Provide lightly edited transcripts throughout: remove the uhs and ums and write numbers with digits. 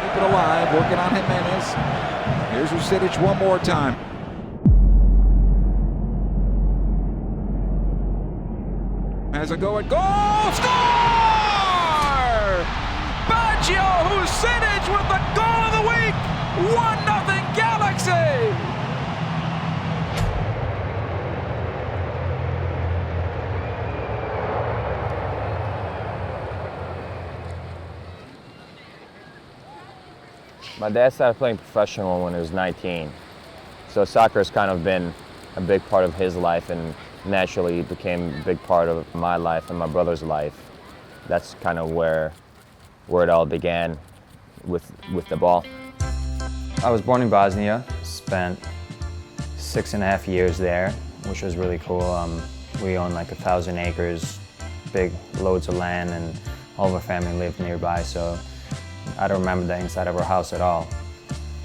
Keep it alive, working on Jimenez. Here's Husidic one more time. Has a go at goal, score! Baggio Husidic with the goal of the week! 1-0 Galaxy! My dad started playing professional when he was 19, so soccer has kind of been a big part of his life, and naturally it became a big part of my life and my brother's life. That's kind of where it all began with the ball. I was born in Bosnia, spent 6.5 years there, which was really cool. We owned like 1,000 acres, big loads of land, and all of our family lived nearby, so I don't remember the inside of our house at all.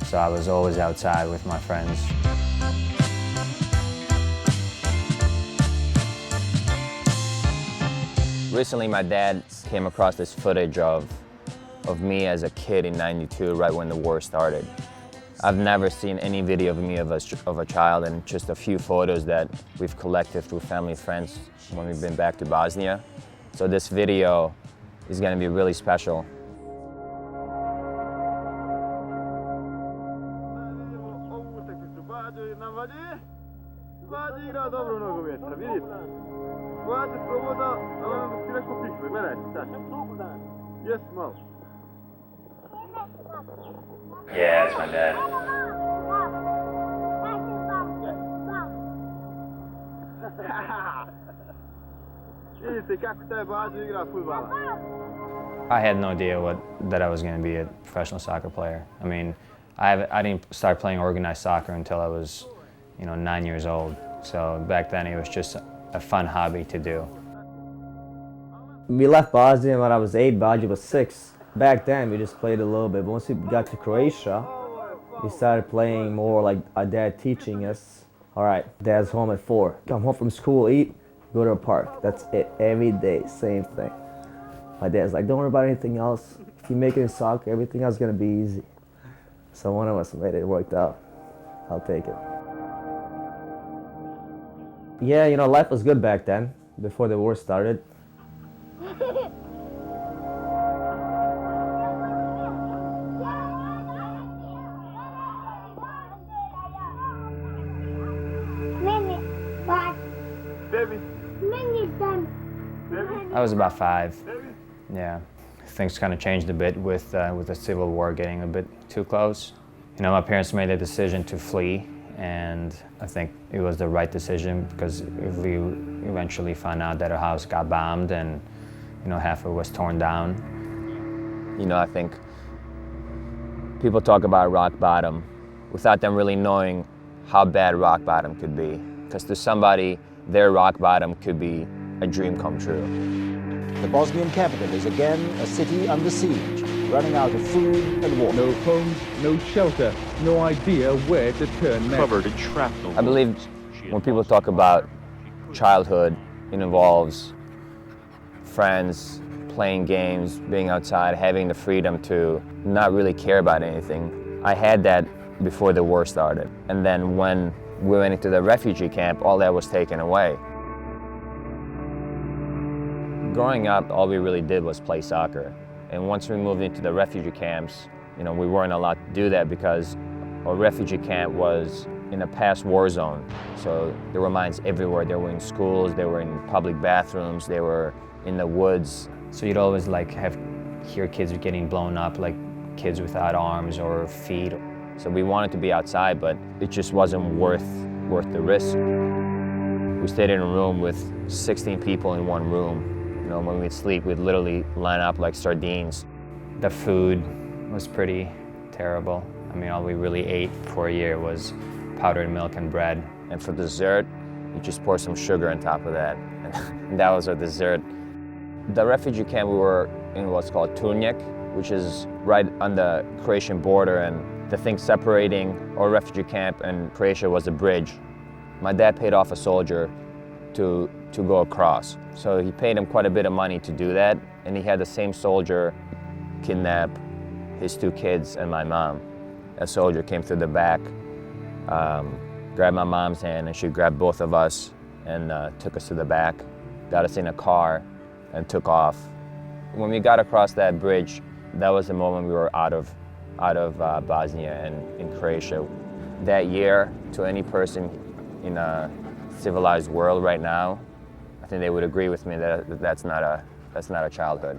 So I was always outside with my friends. Recently, my dad came across this footage of me as a kid in '92, right when the war started. I've never seen any video of me of a child, and just a few photos that we've collected through family and friends when we've been back to Bosnia. So this video is going to be really special. Yeah, it's my dad. I had no idea that I was going to be a professional soccer player. I mean, I didn't start playing organized soccer until I was, 9 years old. So back then it was just a fun hobby to do. We left Bosnia when I was 8, Baggio was 6. Back then we just played a little bit, but once we got to Croatia, we started playing more like our dad teaching us. All right, dad's home at 4. Come home from school, eat, go to a park. That's it, every day, same thing. My dad's like, don't worry about anything else. If you make it in soccer, everything else is gonna be easy. So one of us made it, worked out. I'll take it. Yeah, life was good back then, before the war started. I was about 5. Yeah, things kind of changed a bit with the Civil War getting a bit too close. My parents made a decision to flee, and I think it was the right decision because we eventually found out that our house got bombed and half of it was torn down. I think people talk about rock bottom without them really knowing how bad rock bottom could be. Because to somebody, their rock bottom could be a dream come true. The Bosnian capital is again a city under siege, running out of food and water. No homes, no shelter, no idea where to turn next. Covered in shrapnel. I believe when people talk about childhood, it involves friends, playing games, being outside, having the freedom to not really care about anything. I had that before the war started. And then when we went into the refugee camp, all that was taken away. Growing up, all we really did was play soccer. And once we moved into the refugee camps, we weren't allowed to do that because our refugee camp was in a past war zone. So there were mines everywhere. They were in schools, they were in public bathrooms, they were in the woods. So you'd always hear kids getting blown up, like kids without arms or feet. So we wanted to be outside, but it just wasn't worth the risk. We stayed in a room with 16 people in one room. When we'd sleep, we'd literally line up like sardines. The food was pretty terrible. I mean, all we really ate for a year was powdered milk and bread. And for dessert, you just pour some sugar on top of that. And that was our dessert. The refugee camp we were in was called Turnjak, which is right on the Croatian border, and the thing separating our refugee camp and Croatia was a bridge. My dad paid off a soldier to go across. So he paid him quite a bit of money to do that, and he had the same soldier kidnap his 2 kids and my mom. A soldier came through the back, grabbed my mom's hand, and she grabbed both of us and took us to the back, got us in a car, and took off. When we got across that bridge, that was the moment we were out of Bosnia and in Croatia. That year, to any person in a civilized world right now, I think they would agree with me that that's not a childhood.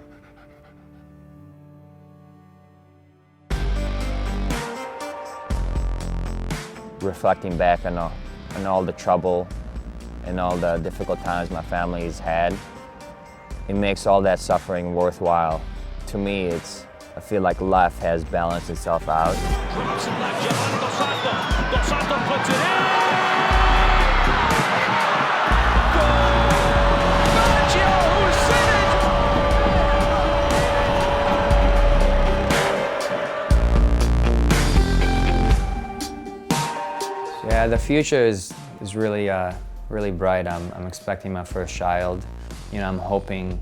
Reflecting back on all the trouble and all the difficult times my family has had, it makes all that suffering worthwhile. To me, I feel like life has balanced itself out. Puts it in! Baggio Husidic! Yeah, the future is really bright. I'm expecting my first child. You know, I'm hoping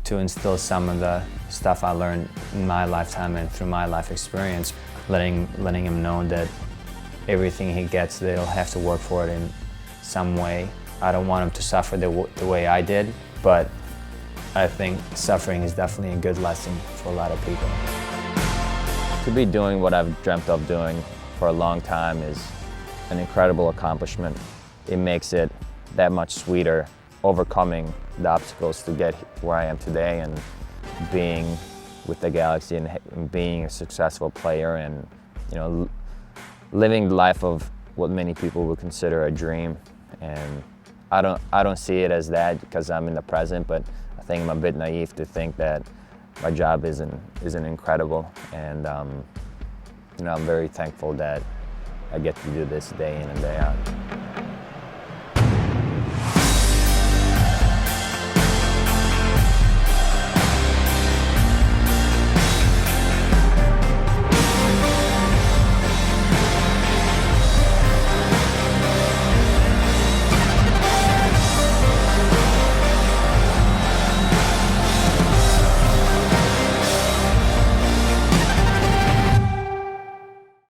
to instill some of the stuff I learned in my lifetime and through my life experience, letting him know that everything he gets, they'll have to work for it in some way. I don't want him to suffer the way I did, but I think suffering is definitely a good lesson for a lot of people. To be doing what I've dreamt of doing for a long time is an incredible accomplishment. It makes it that much sweeter, overcoming the obstacles to get where I am today and being with the Galaxy and being a successful player and, you know, living the life of what many people would consider a dream. And I don't see it as that because I'm in the present, but I think I'm a bit naive to think that my job isn't incredible. And you know, I'm very thankful that I get to do this day in and day out.